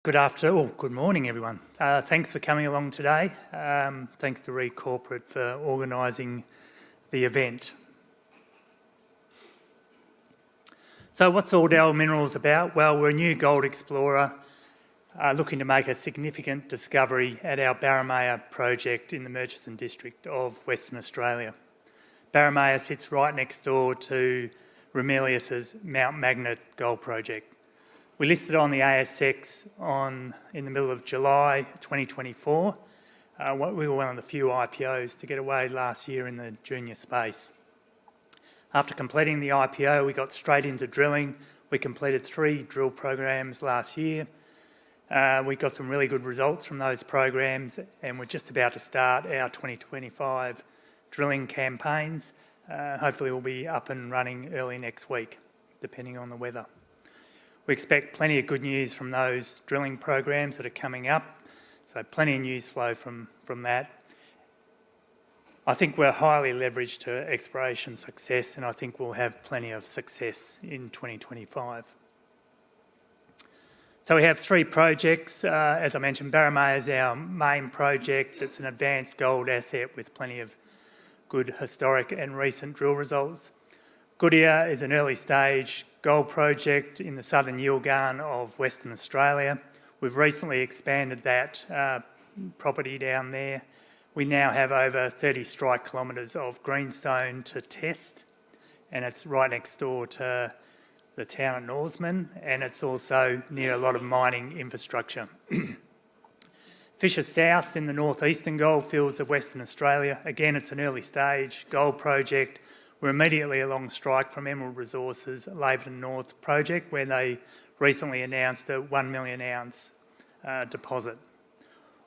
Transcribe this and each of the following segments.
Good morning, everyone. Thanks for coming along today. Thanks to Re Corporate for organising the event. So what's Ordell Minerals about? Well, we're a new gold explorer looking to make a significant discovery at our Barimaia project in the Murchison district of Western Australia. Barimaia sits right next door to Ramelius's Mount Magnet gold project. We listed on the ASX in the middle of July 2024. We were one of the few IPOs to get away last year in the junior space. After completing the IPO, we got straight into drilling. We completed 3 drill programs last year. We got some really good results from those programs, and we're just about to start our 2025 drilling campaigns. Hopefully we'll be up and running early next week, depending on the weather. We expect plenty of good news from those drilling programs that are coming up, so plenty of news flow from that. I think we're highly leveraged to exploration success, and I think we'll have plenty of success in 2025. So we have 3 projects. As I mentioned, Barimaia is our main project. It's an advanced gold asset with plenty of good historic and recent drill results. Goodyear is an early stage gold project in the southern Yilgarn of Western Australia. We've recently expanded that property down there. We now have over 30 strike kilometres of greenstone to test, and it's right next door to the town of Norseman, and it's also near a lot of mining infrastructure. Fisher South in the northeastern goldfields of Western Australia. Again, it's an early stage gold project. We're immediately along strike from Emerald Resources' Laverton North project, where they recently announced a 1 million ounce deposit.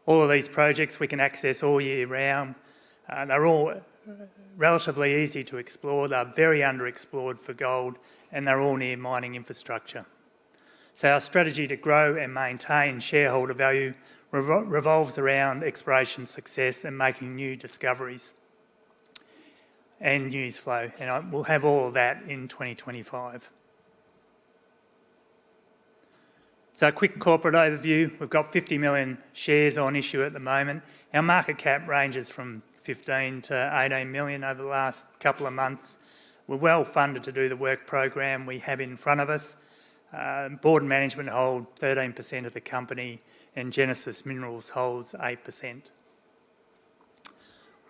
All of these projects we can access all year round. They're all relatively easy to explore. They're very underexplored for gold, and they're all near mining infrastructure. So our strategy to grow and maintain shareholder value revolves around exploration success and making new discoveries and news flow, and we'll have all of that in 2025. So a quick corporate overview. We've got 50 million shares on issue at the moment. Our market cap ranges from 15 to 18 million over the last couple of months. We're well funded to do the work program we have in front of us. Board and management hold 13% of the company, and Genesis Minerals holds 8%.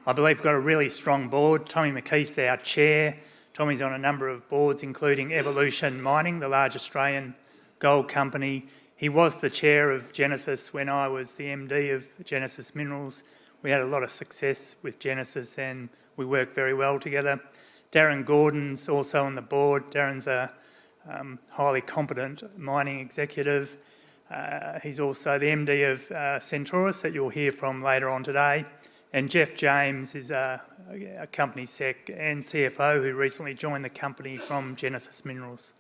I believe we've got a really strong board. Tommy McKeith's our chair. Tommy's on a number of boards, including Evolution Mining, the large Australian gold company. He was the chair of Genesis when I was the MD of Genesis Minerals. We had a lot of success with Genesis, and we work very well together. Darren Gordon's also on the board. Darren's a highly competent mining executive. He's also the MD of Centaurus that you'll hear from later on today. And Jeff James is a company sec and CFO who recently joined the company from Genesis Minerals.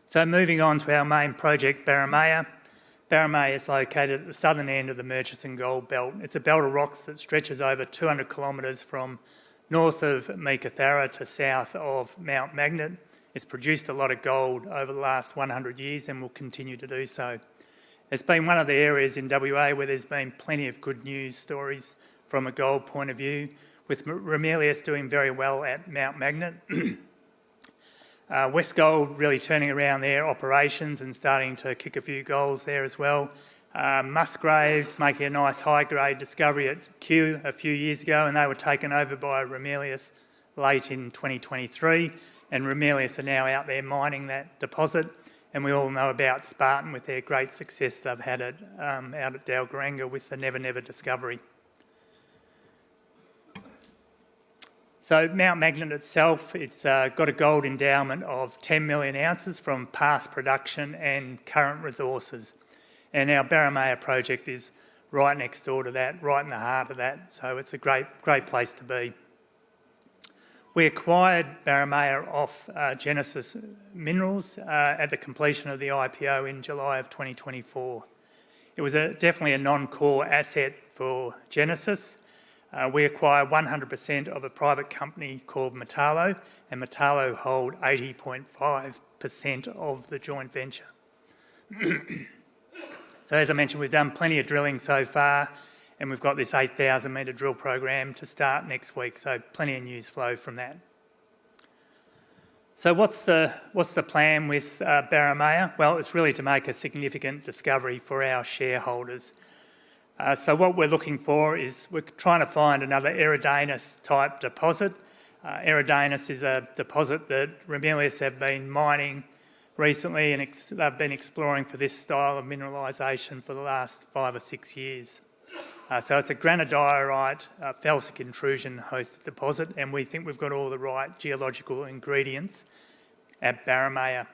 So moving on to our main project, Barimaia. Barimaia is located at the southern end of the Murchison Gold Belt. It's a belt of rocks that stretches over 200 kilometres from north of Meekatharra to south of Mount Magnet. It's produced a lot of gold over the last 100 years and will continue to do so. It's been one of the areas in WA where there's been plenty of good news stories from a gold point of view, with Ramelius doing very well at Mount Magnet. Westgold really turning around their operations and starting to kick a few goals there as well. Musgraves making a nice high-grade discovery at Kew a few years ago, and they were taken over by Ramelius late in 2023, and Ramelius are now out there mining that deposit. And we all know about Spartan with their great success they've had out at Dalgaranga with the Never Never discovery. So Mount Magnet itself, it's got a gold endowment of 10 million ounces from past production and current resources. And our Barimaia project is right next door to that, right in the heart of that. So it's a great place to be. We acquired Barimaia off Genesis Minerals at the completion of the IPO in July of 2024. It was definitely a non-core asset for Genesis. We acquired 100% of a private company called and Metallo hold 80.5% of the joint venture. So as I mentioned, we've done plenty of drilling so far, and we've got this 8,000 metre drill program to start next week, so plenty of news flow from that. So what's the plan with Barimaia? Well, it's really to make a significant discovery for our shareholders. So what we're looking for is we're trying to find another Eridanus type deposit. Eridanus is a deposit that Ramelius have been mining recently, and they've been exploring for this style of mineralisation for the last 5 or 6 years. So it's a granodiorite felsic intrusion hosted deposit, and we think we've got all the right geological ingredients at Barimaia.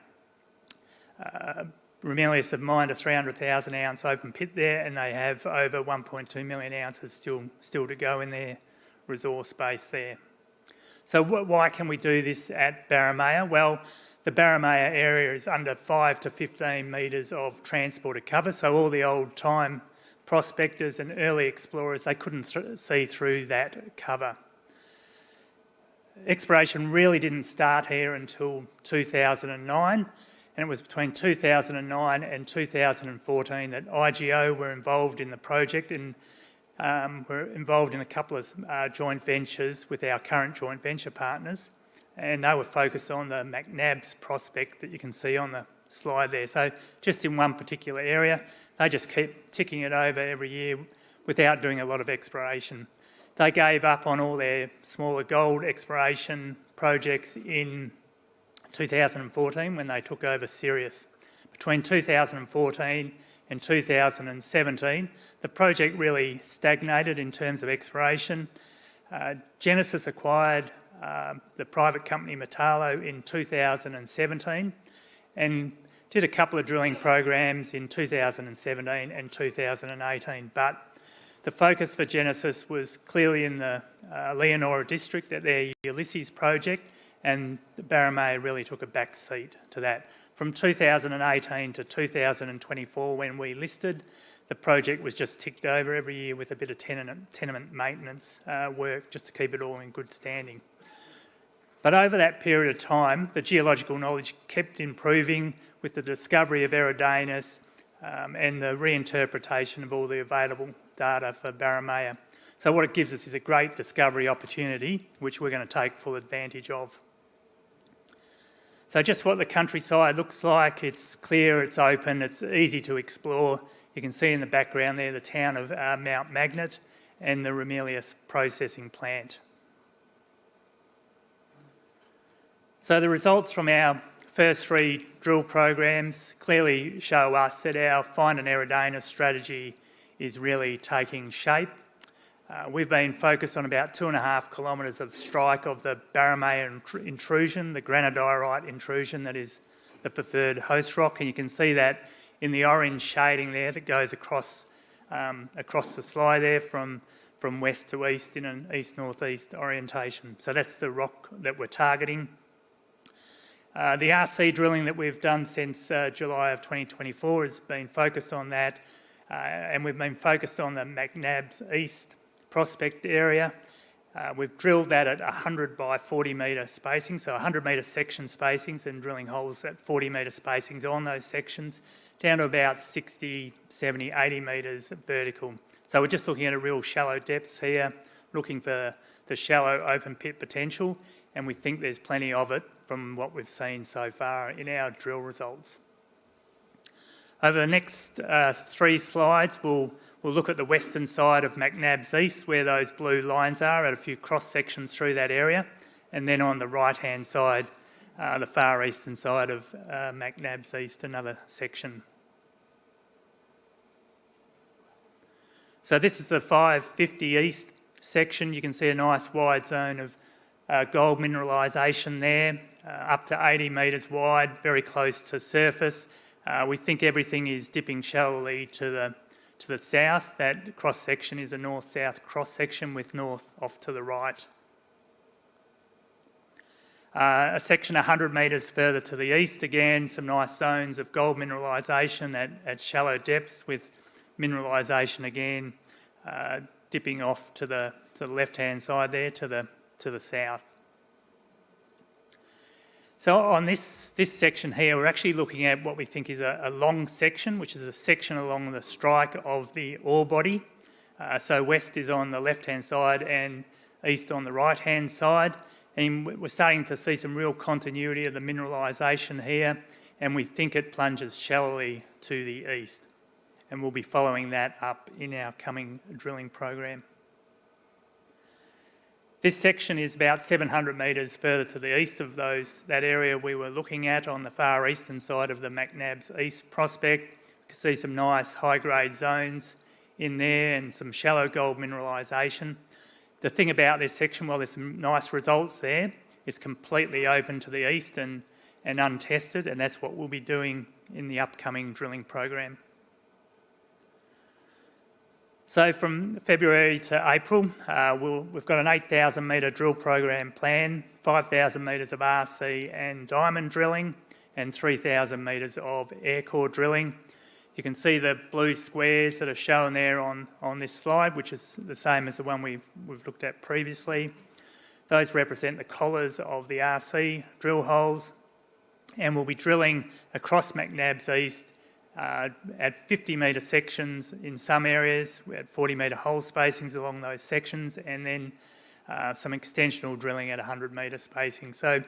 Ramelius have mined a 300,000 ounce open pit there, and they have over 1.2 million ounces still to go in their resource base there. So why can we do this at Barimaia? Well, the Barimaia area is under 5 to 15 metres of transported cover, so all the old time prospectors and early explorers, they couldn't see through that cover. Exploration really didn't start here until 2009, and it was between 2009 and 2014 that IGO were involved in the project, and were involved in a couple of joint ventures with our current joint venture partners, and they were focused on the McNab's prospect that you can see on the slide there. So just in one particular area, they just keep ticking it over every year without doing a lot of exploration. They gave up on all their smaller gold exploration projects in 2014 when they took over Sirius. Between 2014 and 2017, the project really stagnated in terms of exploration. Genesis acquired the private company Metallo in 2017 and did a couple of drilling programs in 2017 and 2018, but the focus for Genesis was clearly in the Leonora district at their Ulysses project, and Barimaia really took a back seat to that. From 2018 to 2024, when we listed, the project was just ticked over every year with a bit of tenement maintenance work just to keep it all in good standing. But over that period of time, the geological knowledge kept improving with the discovery of Eridanus and the reinterpretation of all the available data for Barimaia. So what it gives us is a great discovery opportunity, which we're going to take full advantage of. So just what the countryside looks like: it's clear, it's open, it's easy to explore. You can see in the background there the town of Mount Magnet and the Ramelius processing plant. So the results from our first 3 drill programs clearly show us that our Find an Eridanus strategy is really taking shape. We've been focused on about 2.5 kilometres of strike of the Barimaia intrusion, the granodiorite intrusion that is the preferred host rock, and you can see that in the orange shading there that goes across the slide there from west to east in an east-northeast orientation. So that's the rock that we're targeting. The RC drilling that we've done since July of 2024 has been focused on that, and we've been focused on the McNab's East prospect area. We've drilled that at 100 by 40 metre spacing, so 100 metre section spacings, and drilling holes at 40 metre spacings on those sections, down to about 60, 70, 80 metres vertical. So we're just looking at a real shallow depths here, looking for the shallow open pit potential, and we think there's plenty of it from what we've seen so far in our drill results. Over the next 3 slides, we'll look at the western side of McNab's East, where those blue lines are, at a few cross sections through that area, and then on the right-hand side, the far eastern side of McNab's East, another section. So this is the 550 East section. You can see a nice wide zone of gold mineralisation there, up to 80 metres wide, very close to surface. We think everything is dipping shallowly to the south. That cross-section is a north-south cross-section with north off to the right. A section 100 metres further to the east, again, some nice zones of gold mineralisation at shallow depths, with mineralisation again dipping off to the left-hand side there to the south. So on this section here, we're actually looking at what we think is a long section, which is a section along the strike of the ore body. So west is on the left-hand side and east on the right-hand side. And we're starting to see some real continuity of the mineralisation here, and we think it plunges shallowly to the east. And we'll be following that up in our coming drilling program. This section is about 700 metres further to the east of that area we were looking at on the far eastern side of the McNab's East prospect. You can see some nice high-grade zones in there and some shallow gold mineralisation. The thing about this section, while there's some nice results there, it's completely open to the east and untested, and that's what we'll be doing in the upcoming drilling program. So from February to April, we've got an 8,000 metre drill program planned, 5,000 metres of RC and diamond drilling, and 3,000 metres of air core drilling. You can see the blue squares that are shown there on this slide, which is the same as the one we've looked at previously. Those represent the collars of the RC drill holes, and we'll be drilling across McNab's East at 50 metre sections in some areas. We had 40 metre hole spacings along those sections, and then some extensional drilling at 100 metre spacing. So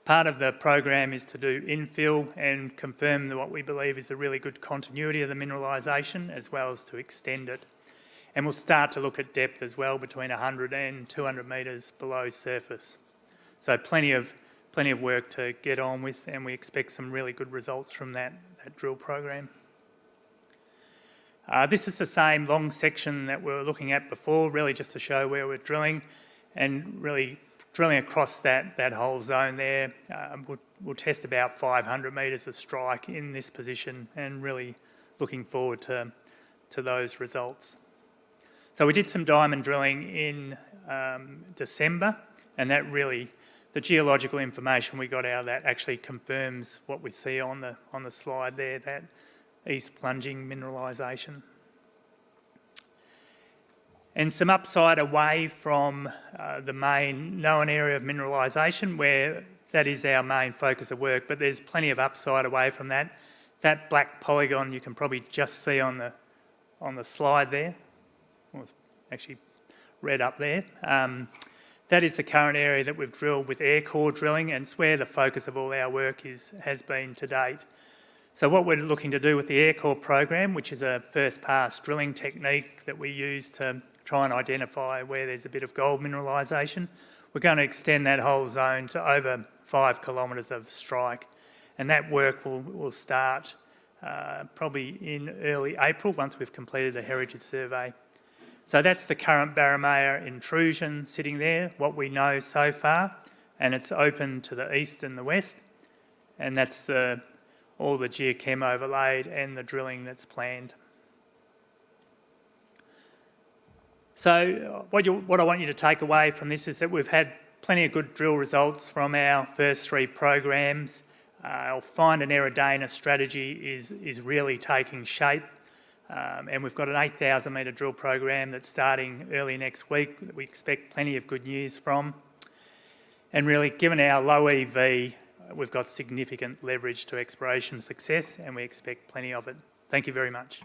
part of the program is to do infill and confirm what we believe is a really good continuity of the mineralisation, as well as to extend it. And we'll start to look at depth as well, between 100 and 200 metres below surface. So plenty of work to get on with, and we expect some really good results from that drill program. This is the same long section that we were looking at before, really just to show where we're drilling, and really drilling across that whole zone there. We'll test about 500 metres of strike in this position, and really looking forward to those results. So we did some diamond drilling in December, and that really, the geological information we got out of that actually confirms what we see on the slide there, that east plunging mineralisation. And some upside away from the main known area of mineralisation, where that is our main focus of work, but there's plenty of upside away from that. That black polygon you can probably just see on the slide there, well, it's actually red up there. That is the current area that we've drilled with air core drilling, and it's where the focus of all our work has been to date. So what we're looking to do with the air core program, which is a first pass drilling technique that we use to try and identify where there's a bit of gold mineralisation, we're going to extend that whole zone to over 5 kilometres of strike. And that work will start probably in early April, once we've completed a heritage survey. So that's the current Barimaia intrusion sitting there, what we know so far, and it's open to the east and the west, and that's all the geochem overlaid and the drilling that's planned. So what I want you to take away from this is that we've had plenty of good drill results from our first 3 programs. Our find and Eridana strategy is really taking shape, and we've got an 8,000 metre drill program that's starting early next week that we expect plenty of good news from. And really, given our low EV, we've got significant leverage to exploration success, and we expect plenty of it. Thank you very much.